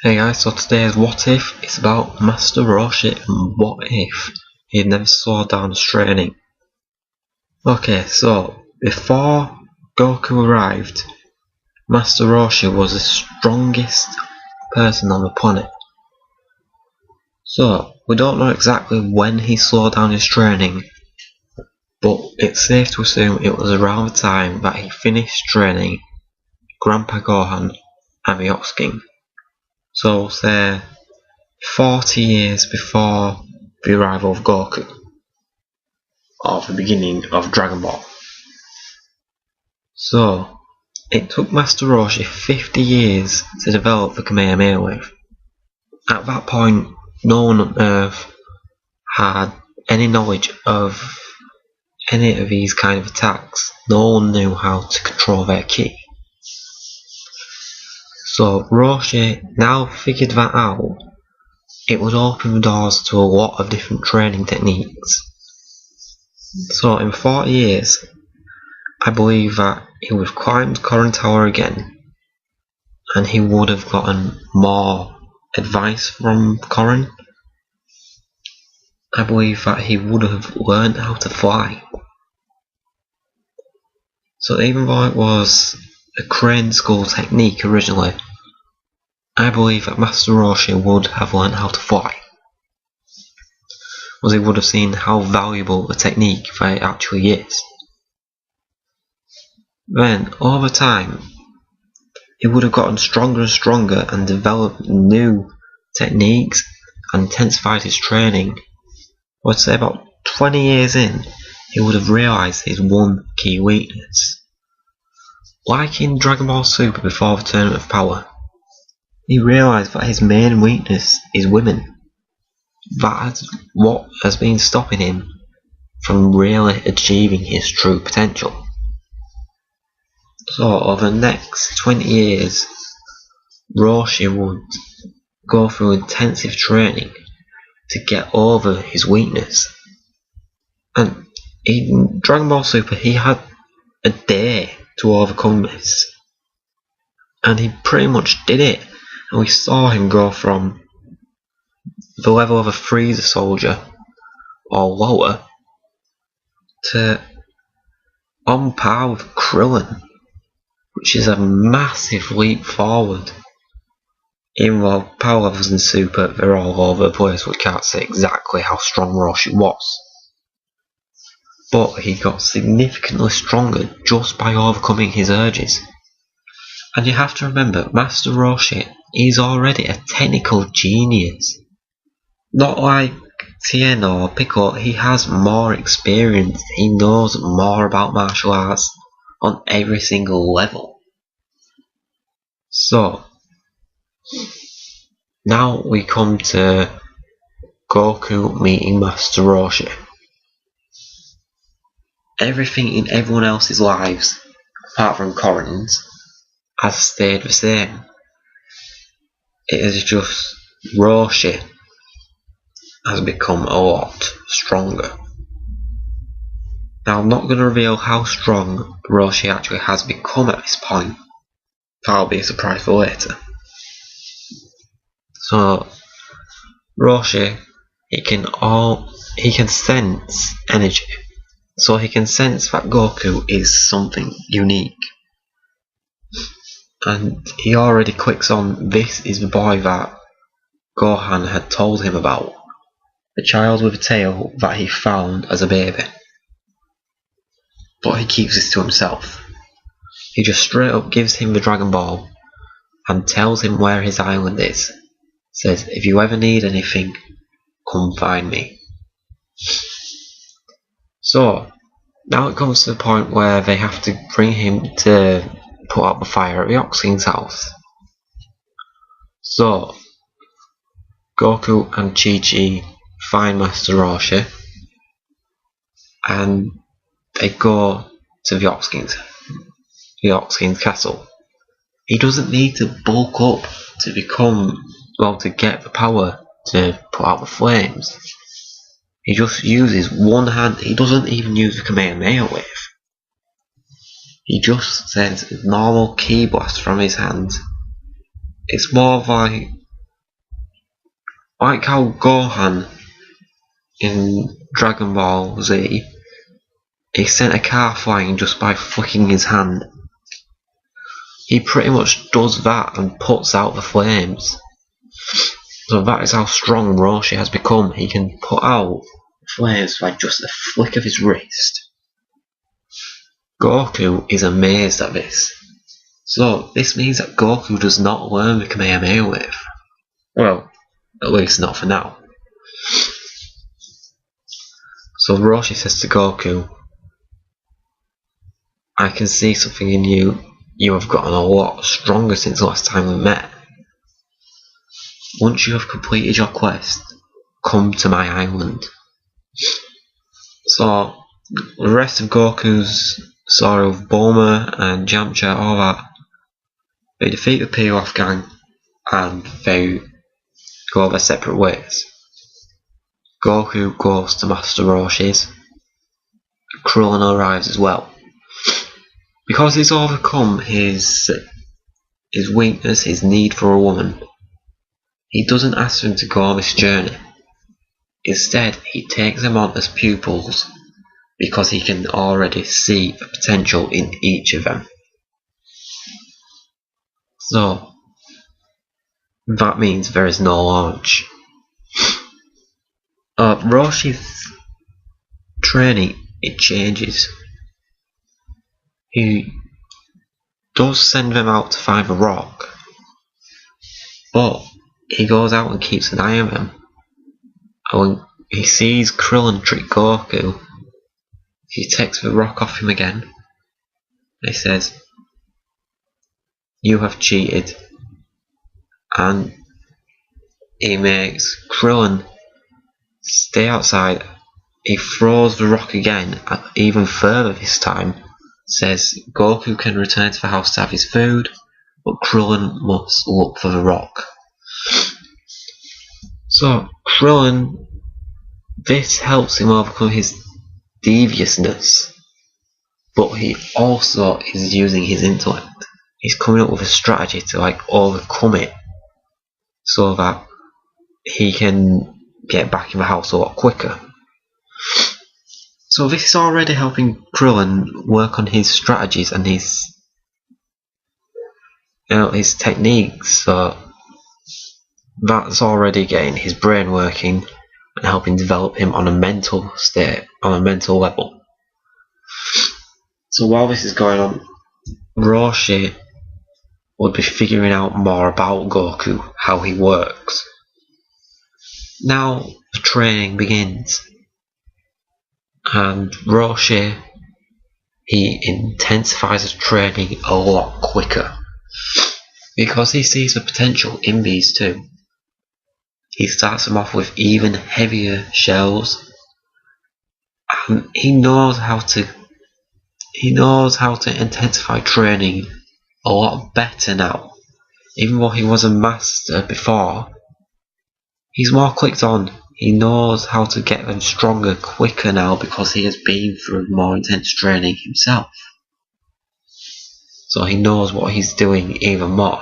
Hey guys, so today's What If is about Master Roshi and what if he had never slowed down his training. Okay, so before Goku arrived, Master Roshi was the strongest person on the planet. So we don't know exactly when he slowed down his training, but it's safe to assume it was around the time that he finished training Grandpa Gohan and the Ox King. So we'll say 40 years before the arrival of Goku, or the beginning of Dragon Ball. So, it took Master Roshi 50 years to develop the Kamehameha Wave. At that point, no one on Earth had any knowledge of any of these kind of attacks. No one knew how to control their ki. So Roshi now figured that out. It would open the doors to a lot of different training techniques. So in 40 years, I believe that he would have climbed Korin Tower again, and he would have gotten more advice from Korin. I believe that he would have learned how to fly. So even though it was a crane school technique originally, I believe that Master Roshi would have learned how to fly, as he would have seen how valuable the technique that it actually is. Then, over time, he would have gotten stronger and stronger and developed new techniques and intensified his training. I would say about 20 years in, he would have realised his one key weakness. Like in Dragon Ball Super before the Tournament of Power, he realised that his main weakness is women. That's what has been stopping him from really achieving his true potential. So over the next 20 years, Roshi would go through intensive training to get over his weakness. And in Dragon Ball Super, he had a day to overcome this. And he pretty much did it. And we saw him go from the level of a Freezer soldier or lower to on par with Krillin, which is a massive leap forward. Even though power levels in Super, they're all over the place, we can't say exactly how strong Roshi was. But he got significantly stronger just by overcoming his urges. And you have to remember, Master Roshi is already a technical genius. Not like Tien or Piccolo, he has more experience, he knows more about martial arts on every single level. So, now we come to Goku meeting Master Roshi. Everything in everyone else's lives, apart from Korin's, has stayed the same. It is just Roshi has become a lot stronger. Now I'm not going to reveal how strong Roshi actually has become at this point. That'll be a surprise for later. So Roshi, he can sense energy. So he can sense that Goku is something unique. And he already clicks on, this is the boy that Gohan had told him about. The child with a tail that he found as a baby. But he keeps this to himself. He just straight up gives him the Dragon Ball and tells him where his island is. Says, if you ever need anything, come find me. So, now it comes to the point where they have to bring him to put out the fire at the Ox King's house. So, Goku and Chi-Chi find Master Roshi and they go to the Ox King's castle. He doesn't need to bulk up to to get the power to put out the flames. He just uses one hand. He doesn't even use the Kamehameha Wave. He just sends a normal ki blast from his hand. It's more like Like how Gohan in Dragon Ball Z, he sent a car flying just by flicking his hand. He pretty much does that and puts out the flames. So that is how strong Roshi has become. He can put out flames by just a flick of his wrist. Goku is amazed at this. So this means that Goku does not learn the Kamehameha Wave. Well, at least not for now. So Roshi says to Goku, I can see something in you. You have gotten a lot stronger since the last time we met. Once you have completed your quest, come to my island. So the rest of Goku's sort of Bulma and Yamcha, all that, they defeat the Pilaf gang and they go their separate ways. Goku goes to Master Roshi's. Krillin arrives as well. Because he's overcome his weakness, his need for a woman, he doesn't ask them to go on this journey. Instead, he takes them on as pupils because he can already see the potential in each of them. So, that means there is no launch. Roshi's training, it changes. He does send them out to find a rock, but he goes out and keeps an eye on them. And when he sees Krillin trick Goku, he takes the rock off him again. He says, you have cheated. And he makes Krillin stay outside. He throws the rock again, and even further this time, says Goku can return to the house to have his food, but Krillin must look for the rock. So Krillin, this helps him overcome his deviousness, but he also is using his intellect. He's coming up with a strategy to overcome it, so that he can get back in the house a lot quicker. So this is already helping Krillin work on his strategies and his techniques. So that's already getting his brain working and helping develop him on a mental level. So while this is going on, Roshi would be figuring out more about Goku, how he works. Now the training begins, and Roshi, he intensifies his training a lot quicker because he sees the potential in these two. He starts them off with even heavier shells, and he knows how to intensify training a lot better now. Even though he was a master before, he's more clicked on. He knows how to get them stronger quicker now because he has been through more intense training himself. So he knows what he's doing even more.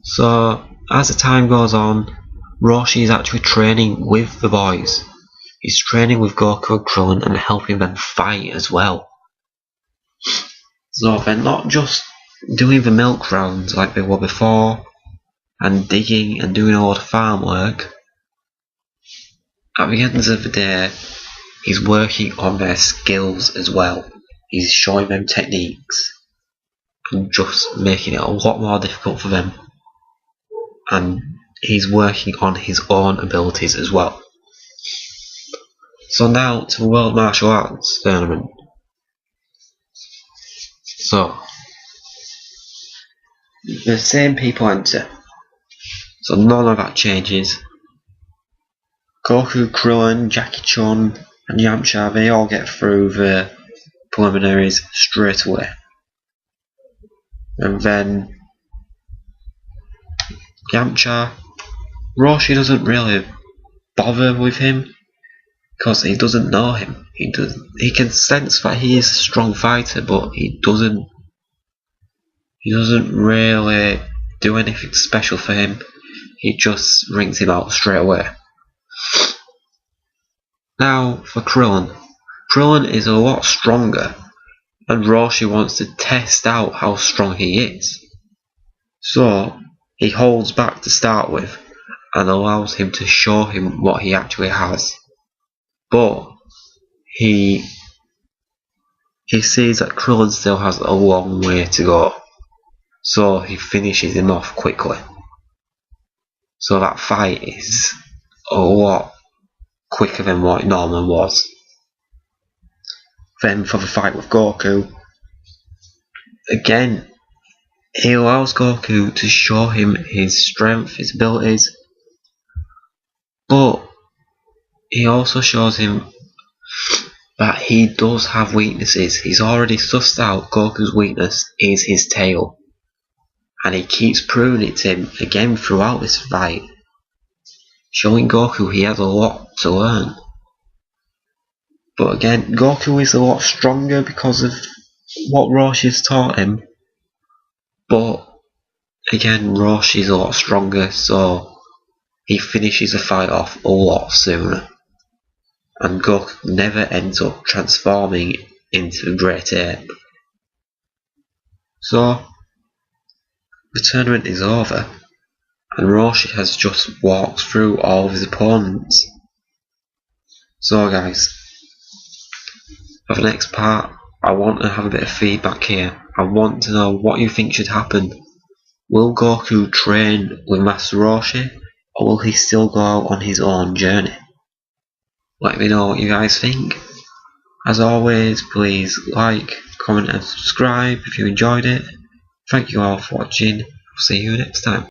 So as the time goes on, Roshi is actually training with the boys. He's training with Goku and Krillin and helping them fight as well. So they're not just doing the milk rounds like they were before, and digging and doing a lot of farm work. At the end of the day, he's working on their skills as well. He's showing them techniques and just making it a lot more difficult for them. And he's working on his own abilities as well. So now to the World Martial Arts Tournament. So the same people enter. So none of that changes. Goku, Krillin, Jackie Chun and Yamcha, they all get through the preliminaries straight away. And then Yamcha, Roshi doesn't really bother with him because he doesn't know him. He can sense that he is a strong fighter, but he doesn't really do anything special for him. he just rings him out straight away. Now for Krillin. Krillin is a lot stronger, and Roshi wants to test out how strong he is. So he holds back to start with and allows him to show him what he actually has. But he sees that Krillin still has a long way to go, so he finishes him off quickly. So that fight is a lot quicker than what it normally was. Then for the fight with Goku, again, he allows Goku to show him his strength, his abilities, but he also shows him that he does have weaknesses. He's already sussed out Goku's weakness is his tail, and he keeps proving it to him again throughout this fight, showing Goku he has a lot to learn. But again, Goku is a lot stronger because of what Roshi's taught him, but again, Roshi's a lot stronger, so he finishes the fight off a lot sooner, and Goku never ends up transforming into the Great Ape. So the tournament is over, and Roshi has just walked through all of his opponents. So guys, for the next part, I want to have a bit of feedback here. I want to know what you think should happen. Will Goku train with Master Roshi, or will he still go out on his own journey? Let me know what you guys think. As always, please like, comment and subscribe if you enjoyed it. Thank you all for watching. I'll see you next time.